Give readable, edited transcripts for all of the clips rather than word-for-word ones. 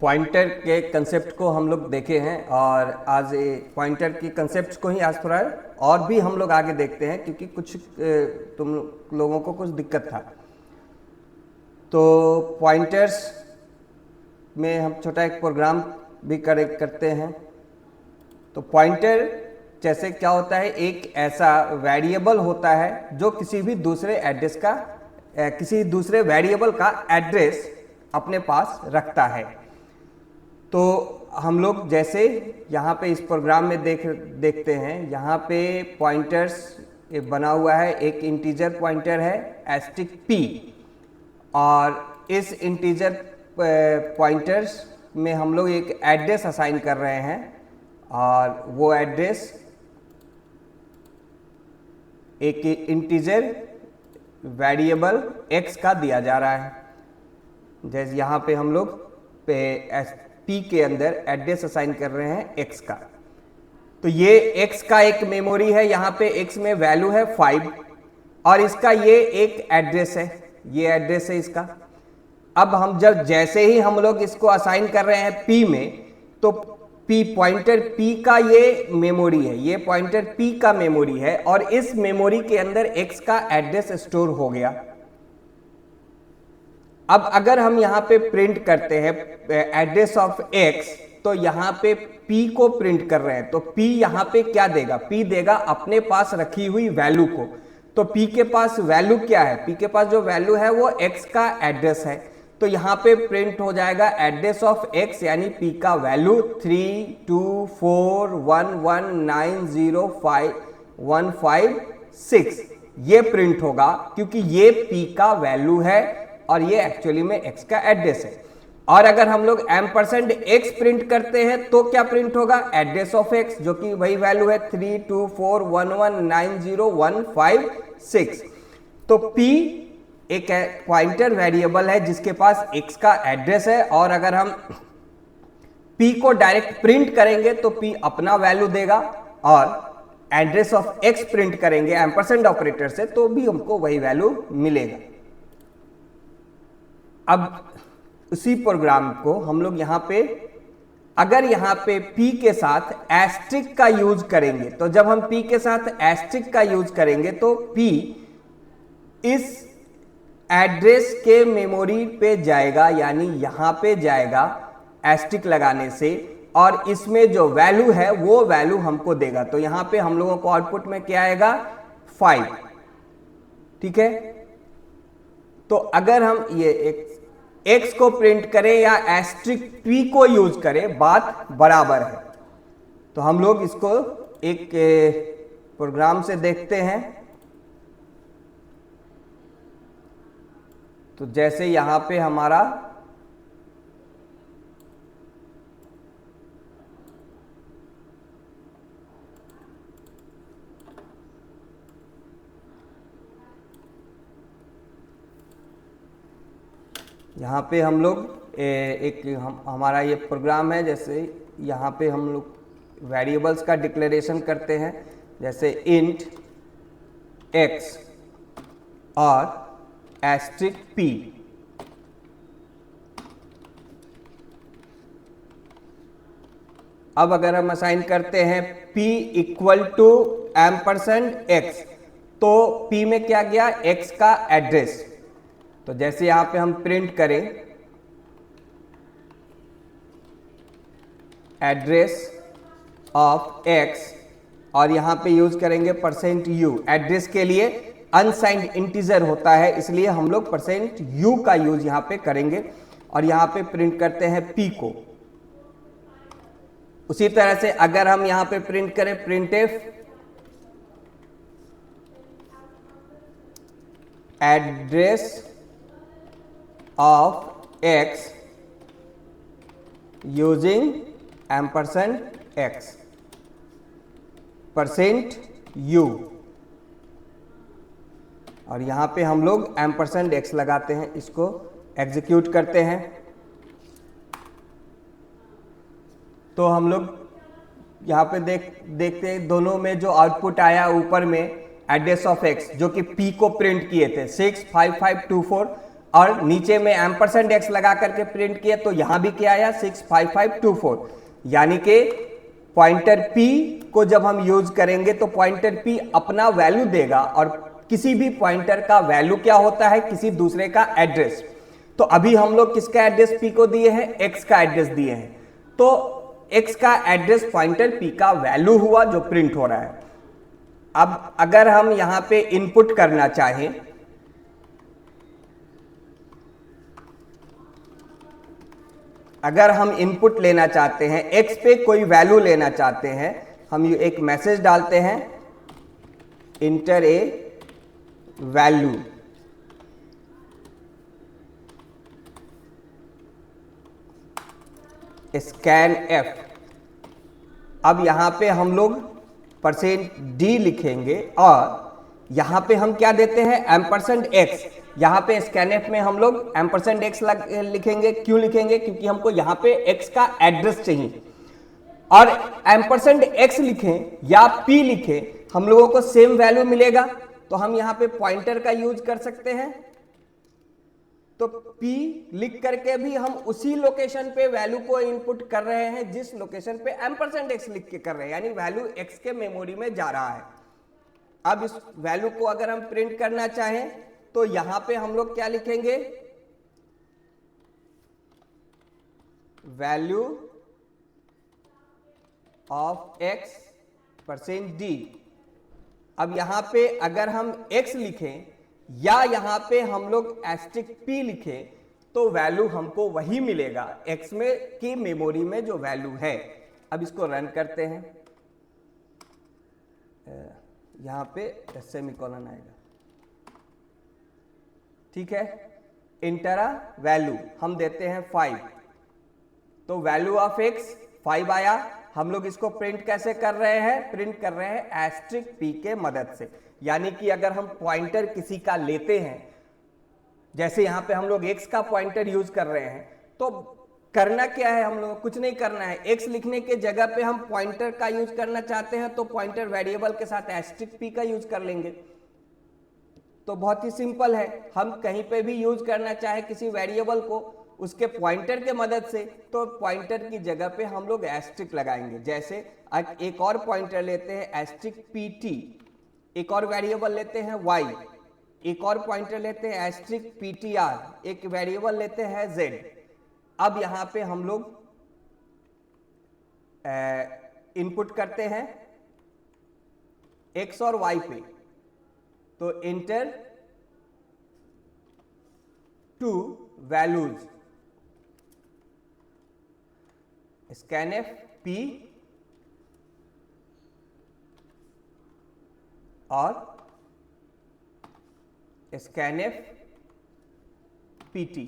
Pointer के concept को हम लोग देखे हैं और आज पॉइंटर की कंसेप्ट को ही आज थोड़ा और भी हम लोग आगे देखते हैं, क्योंकि कुछ तुम लोगों को कुछ दिक्कत था। तो पॉइंटर्स में हम छोटा एक प्रोग्राम भी करते हैं। तो पॉइंटर जैसे क्या होता है, एक ऐसा वेरिएबल होता है जो किसी भी दूसरे एड्रेस का किसी दूसरे वेरिएबल का एड्रेस अपने पास रखता है। तो हम लोग जैसे यहाँ पे इस प्रोग्राम में देखते हैं, यहाँ पे पॉइंटर्स बना हुआ है। एक इंटीजर पॉइंटर है एस्टिक p, और इस इंटीजर पॉइंटर्स में हम लोग एक एड्रेस असाइन कर रहे हैं, और वो एड्रेस एक इंटीजर वेरिएबल x का दिया जा रहा है। जैसे यहाँ पे हम लोग p के अंदर एड्रेस असाइन कर रहे हैं x का। तो ये x का एक मेमोरी है, यहाँ पे x में वैल्यू है 5, और इसका ये एक एड्रेस है, ये एड्रेस है इसका। अब हम जैसे ही हम लोग इसको असाइन कर रहे हैं p में, तो p पॉइंटर p का ये मेमोरी है, ये पॉइंटर p का मेमोरी है, और इस मेमोरी के अंदर x का एड्रेस स्टोर हो गया। अब अगर हम यहाँ पे प्रिंट करते हैं एड्रेस ऑफ x, तो यहाँ पे p को प्रिंट कर रहे हैं, तो p यहाँ पे क्या देगा, p देगा अपने पास रखी हुई वैल्यू को। तो p के पास वैल्यू क्या है, p के पास जो वैल्यू है वो x का एड्रेस है। तो यहाँ पे प्रिंट हो जाएगा एड्रेस ऑफ x, यानी p का वैल्यू 32411905156, ये प्रिंट होगा, क्योंकि ये p का वैल्यू है और ये एक्चुअली में x का एड्रेस है। और अगर हम लोग $x प्रिंट करते हैं तो क्या प्रिंट होगा, एड्रेस ऑफ x, जो कि वही वैल्यू है 32411905156। तो p एक पॉइंटर वेरिएबल है जिसके पास x का एड्रेस है, और अगर हम p को डायरेक्ट प्रिंट करेंगे तो p अपना वैल्यू देगा, और एड्रेस ऑफ x प्रिंट करेंगे एम्परसेंड ऑपरेटर से तो भी हमको वही वैल्यू मिलेगा। अब उसी प्रोग्राम को हम लोग यहाँ पे, अगर यहाँ पे p के साथ एस्ट्रिक का यूज करेंगे, तो जब हम p के साथ एस्ट्रिक का यूज करेंगे तो p इस एड्रेस के मेमोरी पे जाएगा, यानी यहाँ पे जाएगा एस्ट्रिक लगाने से, और इसमें जो वैल्यू है वो वैल्यू हमको देगा। तो यहाँ पे हम लोगों को आउटपुट में क्या आएगा, 5। ठीक है। तो अगर हम ये x को प्रिंट करें या एस्ट्रिक p को यूज करें, बात बराबर है। तो हम लोग इसको एक प्रोग्राम से देखते हैं। तो जैसे यहां पे हमारा यहाँ पे हम लोग हमारा ये प्रोग्राम है, जैसे यहाँ पे हम लोग वेरिएबल्स का डिक्लेरेशन करते हैं, जैसे इंट x और एस्ट्रिक p। अब अगर हम असाइन करते हैं p इक्वल टू $x, तो p में क्या गया, x का एड्रेस। तो जैसे यहां पे हम प्रिंट करें एड्रेस ऑफ x, और यहां पे यूज करेंगे %u, एड्रेस के लिए अनसाइंड इंटीजर होता है, इसलिए हम लोग %u का यूज यहां पे करेंगे, और यहां पे प्रिंट करते हैं p को। उसी तरह से अगर हम यहां पे प्रिंट करें printf address of x using $x %u, और यहां पे हम लोग $x लगाते हैं, इसको एग्जीक्यूट करते हैं। तो हम लोग यहाँ पे देखते हैं दोनों में जो आउटपुट आया ऊपर में एड्रेस ऑफ x, जो कि p को प्रिंट किए थे 65524, और नीचे में एम्परसेंड x लगा करके प्रिंट किया, तो यहां भी क्या आया 65524, यानी कि पॉइंटर p को जब हम यूज करेंगे तो पॉइंटर p अपना वैल्यू देगा, और किसी भी पॉइंटर का वैल्यू क्या होता है, किसी दूसरे का एड्रेस। तो अभी हम लोग किसका एड्रेस p को दिए हैं, x का एड्रेस दिए हैं, तो x का एड्रेस पॉइंटर p का वैल्यू हुआ जो प्रिंट हो रहा है। अब अगर हम यहां पे इनपुट करना चाहें, अगर हम इनपुट लेना चाहते हैं, x पे कोई वैल्यू लेना चाहते हैं, हम ये एक मैसेज डालते हैं, इंटर ए वैल्यू, स्कैन f। अब यहां पे हम लोग %d लिखेंगे, और यहां पे हम क्या देते हैं, एम्परसेंड x। यहां पे स्कैन f में हम लोग एम्परसेंड x लिखेंगे। क्यों लिखेंगे, क्योंकि हमको यहां पे x का एड्रेस चाहिए, और एम्परसेंड x लिखें या p लिखें, हम लोगों को सेम वैल्यू मिलेगा। तो हम यहां पे पॉइंटर का यूज कर सकते हैं, तो p लिख करके भी हम उसी लोकेशन पे वैल्यू को इनपुट कर रहे हैं जिस लोकेशन पे एम्परसेंड x लिख के कर रहे हैं, यानी वैल्यू x के मेमोरी में जा रहा है। अब इस वैल्यू को अगर हम प्रिंट करना चाहें तो यहां पे हम लोग क्या लिखेंगे, वैल्यू ऑफ x %d। अब यहां पे अगर हम x लिखें या यहां पे हम लोग एस्ट्रिक p लिखें, तो वैल्यू हमको वही मिलेगा x में की मेमोरी में जो वैल्यू है। अब इसको रन करते हैं, यहां पे सेमीकोलन आएगा, ठीक है। इंटर अ वैल्यू हम देते हैं 5, तो वैल्यू ऑफ x 5 आया। हम लोग इसको प्रिंट कैसे कर रहे हैं, प्रिंट कर रहे हैं एस्ट्रिक p के मदद से। यानी कि अगर हम पॉइंटर किसी का लेते हैं, जैसे यहां पे हम लोग x का पॉइंटर यूज कर रहे हैं, तो करना क्या है, हम लोग कुछ नहीं करना है। x लिखने के जगह पे हम पॉइंटर का यूज करना चाहते हैं, तो पॉइंटर वेरिएबल के साथ एस्ट्रिक p का यूज कर लेंगे। तो बहुत ही सिंपल है, हम कहीं पे भी यूज करना चाहे किसी वेरिएबल को उसके पॉइंटर के मदद से, तो पॉइंटर की जगह पे हम लोग एस्ट्रिक लगाएंगे। जैसे एक और पॉइंटर लेते हैं एस्ट्रिक pt, एक और वेरिएबल लेते हैं y, एक और पॉइंटर लेते हैं एस्ट्रिक ptr, एक वेरिएबल लेते हैं z। अब यहां पे हम लोग इनपुट करते हैं x और y पे, तो inter to values, scanf p और स्कैनफ pt,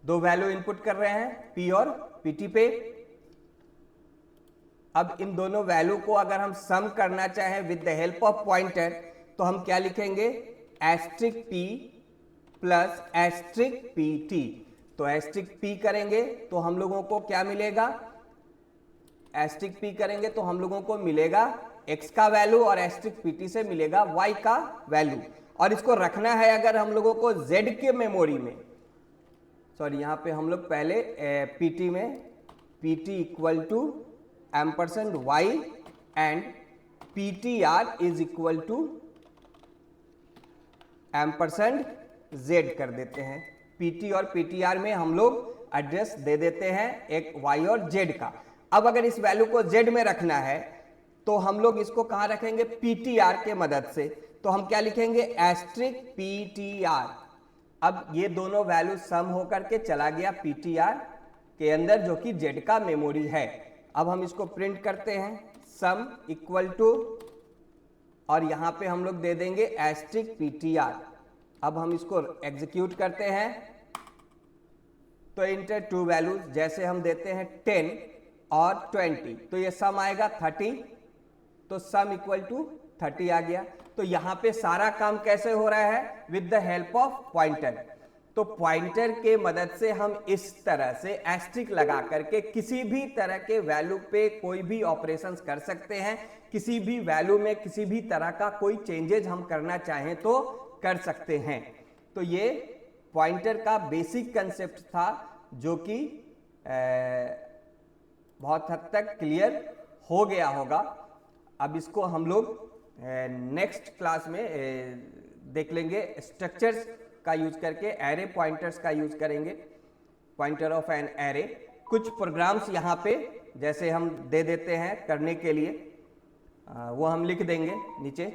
दो वैल्यू इनपुट कर रहे हैं p और pt पे। अब इन दोनों वैल्यू को अगर हम सम करना चाहें with the help of pointer, तो हम क्या लिखेंगे, asterisk p plus asterisk pt। तो एस्ट्रिक p करेंगे तो हम लोगों को क्या मिलेगा, एस्ट्रिक p करेंगे तो हम लोगों को मिलेगा x का वैल्यू, और एस्ट्रिक pt से मिलेगा y का वैल्यू। और इसको रखना है अगर हम लोगों को z के मेमोरी में, सॉरी यहां पे हम लोग पहले pt में pt equal to ampersand y and ptr is equal to ampersand z कर देते हैं। pt और ptr में हम लोग एड्रेस दे देते हैं एक y और z का। अब अगर इस वैल्यू को z में रखना है तो हम लोग इसको कहां रखेंगे, ptr के मदद से। तो हम क्या लिखेंगे, एस्ट्रिक ptr। अब ये दोनों वैल्यू सम होकर के चला गया ptr के अंदर, जो कि z का मेमोरी है। अब हम इसको प्रिंट करते हैं, सम इक्वल टू, और यहां पे हम लोग दे देंगे एस्ट्रिक ptr। अब हम इसको एग्जीक्यूट करते हैं, तो इंटर टू वैल्यूज, जैसे हम देते हैं 10 और 20, तो ये सम आएगा 30, तो सम इक्वल टू 30 आ गया। तो यहां पे सारा काम कैसे हो रहा है, with the help of pointer. तो पॉइंटर के मदद से हम इस तरह से एस्ट्रिक लगा करके किसी भी तरह के वैल्यू पे कोई भी ऑपरेशंस कर सकते हैं। किसी भी वैल्यू में किसी भी तरह का कोई चेंजेज हम करना चाहें तो कर सकते हैं। तो ये पॉइंटर का बेसिक कंसेप्ट था जो कि बहुत हद तक क्लियर हो गया होगा। अब इसको हम लोग नेक्स्ट क्लास में देख लेंगे, स्ट्रक्चर्स का यूज करके, एरे पॉइंटर्स का यूज करेंगे, पॉइंटर ऑफ एन एरे। कुछ प्रोग्राम्स यहाँ पे जैसे हम दे देते हैं करने के लिए, वो हम लिख देंगे नीचे।